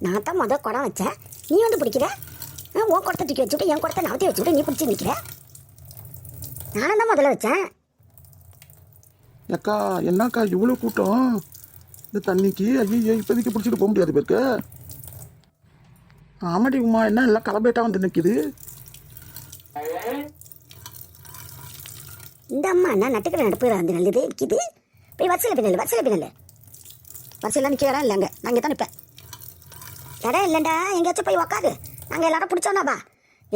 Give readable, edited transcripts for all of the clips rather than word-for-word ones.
நான் தான் முதல் குடம் வச்சேன், நீ வந்து பிடிக்கிற. உன் குடத்தை தூக்கி வச்சுட்டு என் குடத்தை நவத்தி வச்சுட்டு நீ பிடிச்சி நிற்கிற. நானும் தான் முதல்ல வச்சேன். அக்கா என்னக்கா இவ்வளோ கூட்டம் இந்த தண்ணிக்கு? ஐயோ இப்போதைக்கு பிடிச்சிட்டு போக முடியாது பேருக்கு. ஆமாடி உமா, என்ன எல்லாம் கிளம்பேட்டா வந்து நிற்கிது. இந்த அம்மா என்ன நட்டுக்கிற நடுப்பு வந்து நல்லது நிற்கிது. போய் வரிசையில் பின்னல், வரிசையில் பின்னல். வரிசையெல்லாம் நிற்க இடம் இல்லைங்க, நான் இங்கே தான் நிற்பேன். இடம் இல்லைண்டா, எங்கேயாச்சும் போய் உக்காது. நாங்கள் எல்லாரும் பிடிச்சோன்னாப்பா,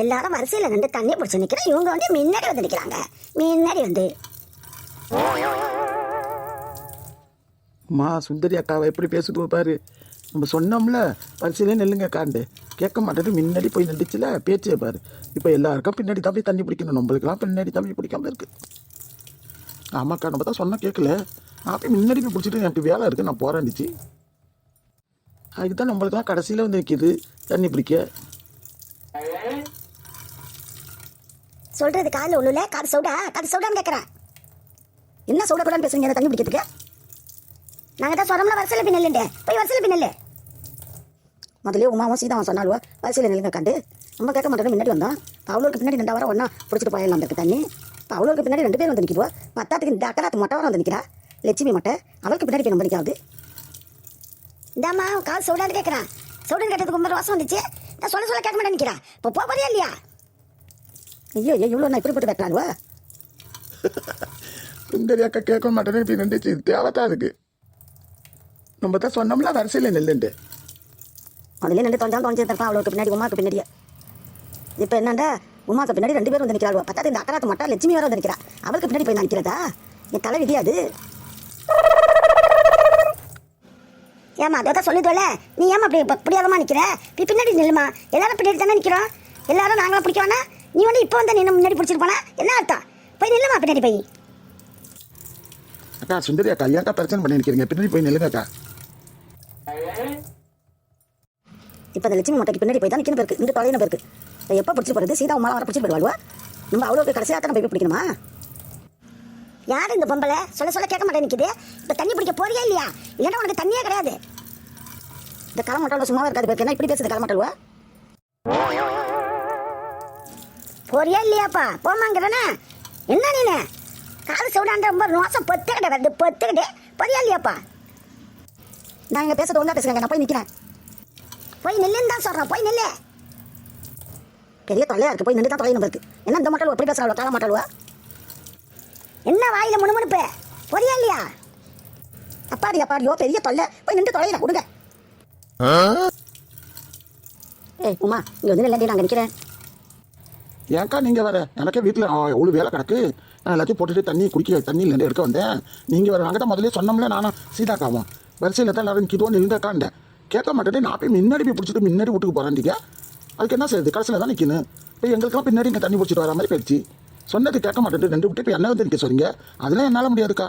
எல்லாரும் வரிசையில் நின்று தண்ணி பிடிச்சி நிற்கிறோம். இவங்க வந்து முன்னாடி வந்து நிற்கிறாங்க, முன்னாடி வந்து. அம்மா சுந்தரி அக்காவை எப்படி பேசுது பாரு. நம்ம சொன்னோம்ல பரிசையிலே நெல்லுங்க அக்காண்டு, கேட்க மாட்டேது. முன்னாடி போய் நின்றுச்சுல பேச்சே பாரு. இப்போ எல்லாருக்கும் பின்னாடி தான் போய் தண்ணி பிடிக்கணும், நம்மளுக்கெல்லாம் பின்னாடி தண்ணி பிடிக்காம இருக்கு. ஆமாக்கா, நம்ம தான் சொன்னால் கேட்கல. நான் போய் முன்னாடி போய் பிடிச்சிட்டு எனக்கு வேலை இருக்குது, நான் போகிறேன்னுச்சு. அதுக்கு தான் நம்மளுக்கெல்லாம் கடைசியில் வந்து நிற்கிது தண்ணி பிடிக்க. சொல்கிறது காதில் ஒன்றும் இல்லை, காது சவுடான்னு கேட்குறேன். என்ன சவுடக்கூடாதுன்னு பேசுறீங்க தண்ணி பிடிக்கிறதுக்கு? நாங்கள் தான் சொன்னோம்ல வரிசையில் பின்னல்ண்டே, போய் வரிசையில் பின்னல். முதலே உமாவும் சீதாவும் சொன்னாலுவோ வரிசையில் நில்லுங்க கண்டு. நம்ம கேட்க மாட்டோம், முன்னாடி வந்தோம். அவளுக்கு பின்னாடி 2 வாரம் ஒன்றா பிடிச்சிட்டு போயிடலாம் இருக்கு தண்ணி. இப்போ அவளுக்கு பின்னாடி 2 பேர் வந்து நிற்கிடுவோம். பத்தாத்துக்கு இந்த அக்கராத்து மொட்டை வர வந்து நிற்கிறா, லட்சுமி மொட்டை. அவளுக்கு பின்னாடி நம்ம நிற்காது. இந்தாம்மா கால் சவுடான்னு கேட்குறான். சவுடான்னு கேட்டதுக்கு 9 வருஷம் வந்துச்சு. நான் சொல்ல கேட்க மாட்டேன் நிற்கிறா. இப்போ போறியா இல்லையா? ஐயோ இவ்வளோ நான் இப்படி போட்டு வைக்கலானுவா. சுந்தரி அக்கா கேட்க மாட்டேன்னு இப்படி நின்றுச்சு. தேவைத்தான் இருக்கு. நம்ம தான் சொன்னோம்ல வரிசையில் நெல்லுண்டு. அதுலேயே நின்று தொலைஞ்சிருப்பான் அவளுக்கு பின்னாடி, உமாவுக்கு பின்னாடியே. இப்போ என்னண்டா, உமாவுக்கு பின்னாடி 2 பேர் வந்து நிற்கிறாள். பத்தாவது இந்த அக்கராத்து மட்டும் லட்சுமி வேற வந்து நிற்கிறா. அவளுக்கு பின்னாடி போய் நான் நிற்கிறதா? என் தலை விதியாது. ஏமா அதை தான் சொல்லிடுவல, நீ ஏமா அப்படி பிடியாதமா நிற்கிற? பின்னாடி நில்லுமா, எல்லாரும் பின்னாடி தானே நிற்கிறோம். எல்லாரும் நாங்களாம் பிடிக்கவானா? நீ வந்து இப்போ வந்து நின்று முன்னாடி பிடிச்சிருப்பானா? என்ன அர்த்தம்? போய் நில்லுமா பின்னாடி போய். அக்கா சுந்தரி அக்கா ஏன்க்கா பிரச்சனை பண்ணி நிற்கிறீங்க? பின்னாடி போய் நில்லுங்க அக்கா. இப்போ அந்த லட்சுமி மொட்டைக்கு பின்னாடி போய் தான் நிற்கணும் பேருக்கு, இந்த தொலைன பேருக்கு. இப்போ எப்போ பிடிச்சி போகிறது? சீதா உமாவை வர பிடிச்சி போயிடுவாளுவா? நம்ம அவ்வளோக்கு கடைசியாக தான் போய் பிடிக்கணுமா? யார் இந்த பொம்பளை? சொல்ல கேட்க மாட்டேன் நிற்கிது. இப்போ தண்ணி பிடிக்க போறியா இல்லையா? இல்லைன்னா உனக்கு தண்ணியே கிடையாது. இந்த களமாட்டோட சும்மாவே இருக்காது பேருக்கு. என்ன இப்படி பேசுது களமாட்டல்வா? போறியா இல்லையாப்பா? போமாங்கிறனே என்ன நீனு? காது சவுடாண்ட ரொம்ப மோசம் பொத்துக்கிட்டே வருது, பொத்துக்கிட்டே. போறியா இல்லையாப்பா? நான் இங்கே பேசுறது ஒன்றா பேசுகிறேங்க, நான் போய் நிற்கிறேன். போய் நில்லுன்னு தான் சொல்கிறேன், போய் நில்லு. பெரிய தொல்லையா இருக்கு, போய் நின்று தான் தொலைணும் இருக்கு. என்ன இந்த மாட்டல் எப்படி பேசுகிறாள்? கால மாட்டல்வா? என்ன வாயில முணுமுணுப்பு? போறியா இல்லையா? அப்பாடியோ பெரிய தொல்லை, போய் நின்று தொலைல கொடுங்க. ஏய் உமா, இங்கே வந்து நில்லண்டி, நாங்கள் நிற்கிறேன். ஏன்க்கா நீங்கள் வேறு? எனக்கே வீட்டில் எவ்வளோ வேலை கிடக்கு. நான் எல்லாத்தையும் போட்டுட்டு தண்ணி குடிக்க தண்ணியிலேருந்து எடுக்க வந்தேன். நீங்கள் வேறு நாங்கள் தான் முதலே சொன்னோம்ல, நானும் சீதாக்காவும் வரிசையில் தான் எல்லாரும் நிற்கிதோ நில்லுங்கக்காண்டேன். கேட்க மாட்டேன். நான் போய் முன்னாடி போய் பிடிச்சிட்டு முன்னாடி வீட்டுக்கு போகிறேன்டிங்க. அதுக்கு என்ன செய்யுது? கடைசியில் தான் நிற்கணும். இப்போ எங்களுக்கெல்லாம் பின்னாடி இங்கே தண்ணி பிடிச்சிட்டு வர மாதிரி போயிடுச்சு. சொன்னது கேட்க மாட்டேன். 2 விட்டு இப்போ என்ன வந்து நிற்க சொல்றீங்க? அதெல்லாம் என்னால் முடியாதுக்கா.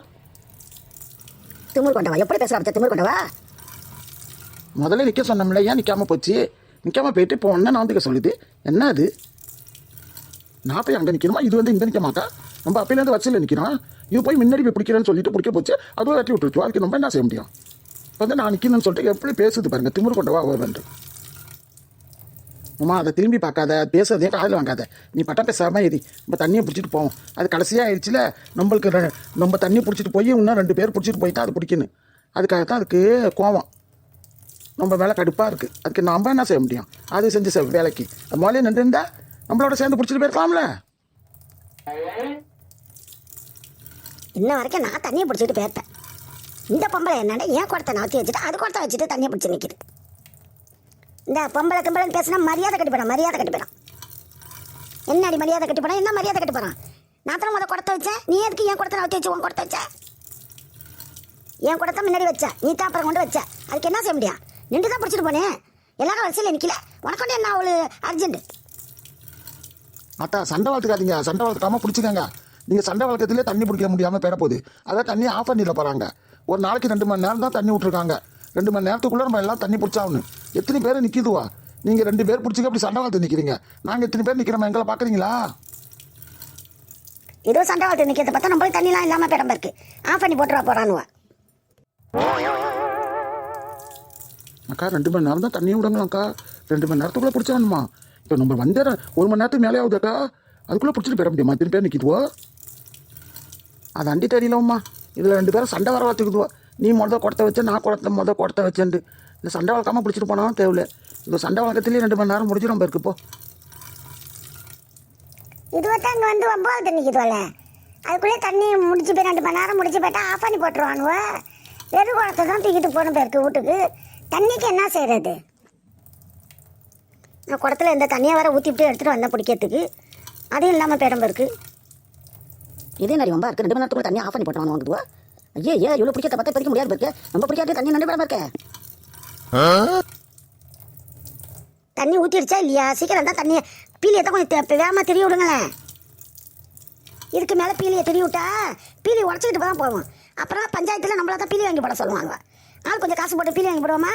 திமிர் கொண்டவா? எப்படி பேசுகிறா? திமிர் கொண்டவா? முதல்ல நிற்க சொன்னோம்ல, ஏன் நிற்காம போச்சு? நிற்காம போயிட்டு இப்போ ஒன்றா நான் வந்துக்க சொல்லுது. என்ன அது? நான் போய் அங்கே நிற்கணுமா? இது வந்து இங்கே நிற்க மாட்டா. நம்ம அப்பையிலேருந்து வரிசையில் நிற்கிறோம். இது போய் முன்னாடி போய் பிடிக்கிறேன்னு சொல்லிட்டு பிடிக்க போச்சு. அதுவும் வெட்டி விட்டுருச்சு. அதுக்கு நம்ம என்ன செய்ய முடியும்? இப்போ வந்து நான் நிற்கணும்னு சொல்லிட்டு எப்படி பேசுது பாருங்க. திமிர் கொண்டவா வந்து. அம்மா அதை திரும்பி பார்க்காத, பேசுறதே காதில் வாங்காத. நீ பட்டம் பேசாமல் ஏறி நம்ம தண்ணியை பிடிச்சிட்டு போவோம். அது கடைசியாக ஆயிடுச்சுல. நம்மளுக்கு நம்ம தண்ணி பிடிச்சிட்டு போய் இன்னும் 2 பேர் பிடிச்சிட்டு போயிட்டா அது பிடிக்கணும். அதுக்காகத்தான் அதுக்கு கோவம். நம்ம வேலை கடுப்பாக இருக்குது. அதுக்கு நம்ம என்ன செய்ய முடியும்? அது செஞ்சு வேலைக்கு முதலே நின்றுருந்தா நம்மளோட சேர்ந்து பிடிச்சிட்டு போயிருக்கலாம்ல. இன்ன வரைக்கும் நான் தண்ணியை பிடிச்சிட்டு போயிருப்பேன். இந்த பொம்பளை என்னடா ஏன் குடத்தை நவத்தி வச்சுட்டு அது குடத்தை வச்சுட்டு தண்ணியை பிடிச்சி நிற்கிது. இந்த பொம்பளை கிம்பளைன்னு பேசினா மரியாதை கட்டி போகிறான், மரியாதை கட்டி போகிறான். என்னடி மரியாதை கட்டி போகிறான்? என்ன மரியாதை கட்டி போகிறான்? நான் தான் முத குடத்தை வச்சேன், நீ எதுக்கு என் குடத்தை நவத்தி வச்சு உன் குடத்தை வச்ச? என் குடத்தை முன்னாடி வச்ச, நீ தான் அப்புறம் கொண்டு வச்ச. அதுக்கு என்ன செய்ய முடியும்? நின்று தான் பிடிச்சிட்டு போனேன். எல்லாரும் வரிசையில் நிற்கல, உனக்கு கொண்டு என்ன அவ்வளோ அர்ஜென்ட்? அத்தா சண்டை வளர்த்துக்காதீங்க. சண்டை வளர்த்துக்காம பிடிச்சிக்கங்க. நீங்கள் சண்டை வளர்க்கறதுலேயே தண்ணி பிடிக்க முடியாமல் பெற போகுது. அதான் தண்ணி ஆஃப் பண்ணிட போகிறாங்க. ஒரு நாளைக்கு 2 மணி நேரம் தான் தண்ணி விட்ருக்காங்க. 2 மணி நேரத்துக்குள்ளே நம்ம எல்லாம் தண்ணி பிடிச்சாகணும். எத்தனை பேர் நிற்கிதுவா? நீங்கள் 2 பேர் பிடிச்சிக்க அப்படி சண்டை வளர்த்து நிற்கிறீங்க. நாங்கள் எத்தனை பேர் நிற்கிறோம் எங்களை பார்க்குறீங்களா? ஏதோ சண்டை வளர்த்து நிற்கிறத பார்த்தா நம்மளுக்கு தண்ணிலாம் இல்லாமல் பெறம்ப இருக்கு. ஆஃப் பண்ணி போட்டுருவா போகிறானுவா. அக்கா 2 மணி நேரம் தான் தண்ணியை விடுங்களாம்க்கா. 2 மணி நேரத்துக்குள்ளே பிடிச்சிடணுமா? இப்போ நம்ம வந்தே 1 மணி நேரத்துக்கு மேலே ஆகுதுக்கா. அதுக்குள்ளே பிடிச்சிட்டு போயிட முடியுமா? திருப்பி பேர் நிற்கிதுவோ. அது அண்டி தெரியலம்மா. இதில் 2 பேரும் சண்டை வர வச்சுக்குதுவோ. நீ குடத்தை வச்ச, நான் குடத்தை வச்சேன்ட்டு. இந்த சண்டை வளர்க்காமல் பிடிச்சிட்டு போனாலும் தேவையில்ல. இந்த சண்டை வளர்க்கத்துலேயே 2 மணி நேரம் முடிச்சு நம்ம இருக்குப்போ. இதுவத்தான் அங்கே வந்து 9 நிற்கிதுவல்ல. அதுக்குள்ளே தண்ணி முடிச்சு போய் 2 மணி நேரம் முடிச்சு போயிட்டா ஆஃப் பண்ணி போட்டுருவானுவ. வெறும் குடத்தை தான் தூக்கிட்டு போகணும் பேருக்கு வீட்டுக்கு. தண்ணிக்கு என்ன செய்கிறது? நான் குடத்துல இந்த தண்ணியை வர ஊற்றிவிட்டு எடுத்துகிட்டு வந்தேன் பிடிக்கிறதுக்கு. அதுவும் இல்லாமல் பேரம் பேருக்கு இதே நிறைய ரொம்ப இருக்குது. 2 மணி நேரத்துக்குள்ள தண்ணி ஆஃப் பண்ணி போட்டுருவானு வாங்குதுவா. ஐயே இவ்வளோ பிடிக்கிறத பார்த்தா பிடிக்க முடியாது பேருக்கு. ரொம்ப பிடிக்காது தண்ணி 2 பேரம் இருக்க. தண்ணி ஊற்றிடுச்சா இல்லையா? சீக்கிரம் தான் தண்ணியை பீலியை தான் கொஞ்சம் வேகமாக திரி விடுங்களேன். இதுக்கு மேலே பீலியை திரி விட்டா பீலி உடச்சிக்கிட்டு தான் போவோம். அப்புறம் பஞ்சாயத்தில் நம்மள தான் பீலி வாங்கி போட சொல்லுவாங்க. ஆள் கொஞ்சம் காசு போட்டு பீலி வாங்கி போடுவோமா?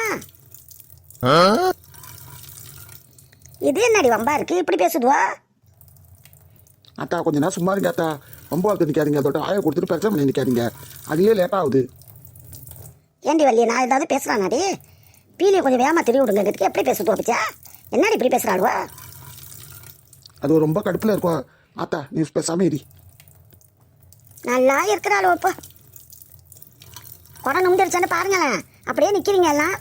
இது என்னடி வம்பா இருக்கு இப்படி பேசுதுவா? அத்தா கொஞ்ச நேரம் சும்மா இருங்க அத்தா. ரொம்ப வளர்த்து நிற்காதீங்க. அதோட ஆயை கொடுத்துட்டு பிரச்சனை பண்ணி நிற்காதீங்க. அதுலேயே லேட் ஆகுது. ஏண்டி வள்ளியே நான் ஏதாவது பேசுகிறானாடி? பீலியை கொஞ்சம் வேகமாக திரி விடுங்கிறதுக்கு எப்படி பேசுதுவா பச்சா? என்னடி இப்படி பேசுகிறாளுவா? அது ரொம்ப கடுப்பில் இருக்கும் ஆத்தா. நீ பேசாம இரு. நல்லா இருக்கிறாள் இப்போ. குடம் நும்பிடுச்சான்னு பாருங்களேன். அப்படியே நிற்கிறீங்க எல்லாம்.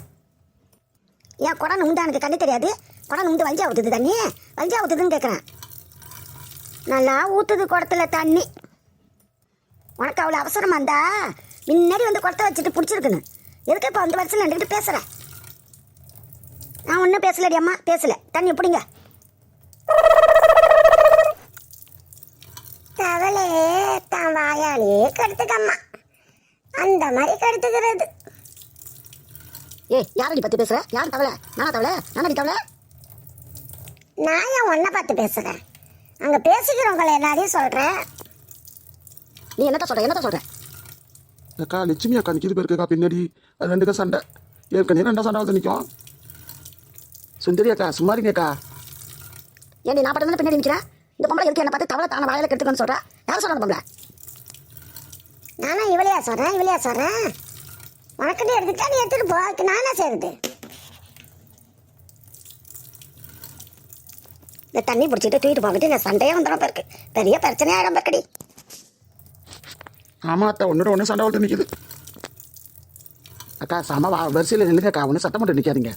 ஏன் குடம் நுண்டா எனக்கு கண்ணு தெரியாது? குடம் நுண்டு வலிஞ்சா ஊற்றுது தண்ணி. வலிஞ்சா ஊற்றுதுன்னு கேட்குறேன். நல்லா ஊற்றுது குடத்துல தண்ணி. உனக்கு அவ்வளோ அவசரமா இருந்தா முன்னாடி வந்து குடத்தை வச்சுட்டு பிடிச்சிருக்குன்னு எதுக்கு இப்போ வந்து வருஷம் நின்றுக்கிட்டு பேசுகிறேன்? நான் ஒன்றும் பேசலடி அம்மா, பேசல. தண்ணி பிடிங்க. தவளே தான் வாயாலே கடுத்துக்கம்மா. அந்த மாதிரி கடுத்துக்கிறது. யாரடி பற்றி பேசுகிற? யார் தவளை? நானா தவளை? நானடி தவளை? நான் ஏன் ஒன்றை பார்த்து பேசுகிறேன்? அங்கே பேசிக்கிறவங்களை எல்லாரையும் சொல்கிறேன். நீ என்னத்த சொல்கிற? அக்கா லட்சுமி அக்கா நிற்கிது பேருக்கா பின்னாடி. அது 2 சண்டை. ஏற்கனவே 2 சண்டை வந்து நிற்கும். சுந்தரி அக்கா சும்மா இருங்கக்கா. ஏன்டி நான் பட்டு பின்னாடி நிற்கிறேன்? இந்த பொம்பளை இருக்கு என்ன பார்த்து தவளை தானே வாயில கெடுத்துக்கன்னு சொல்கிறேன். யார் சொல்கிறாங்க பொம்பளை? நானா இவளையா சொல்கிறேன்? உனக்குன்னு எடுத்துட்டா நீ எடுத்துகிட்டு போ. நான் என்ன செய்யுது? இந்த தண்ணி பிடிச்சிட்டு தூக்கிட்டு போகிட்டு இந்த சண்டையே வந்துடும் பேருக்கு. பெரிய பிரச்சனையாயிடும் பேக்கடி. ஆமாம் அத்தா. ஒன்று சண்டை வளர்த்து நிற்கிது. அக்கா சாமா வரிசையில் நில்லுங்கக்கா. ஒன்று சத்தம் போட்டு நிற்காதீங்க.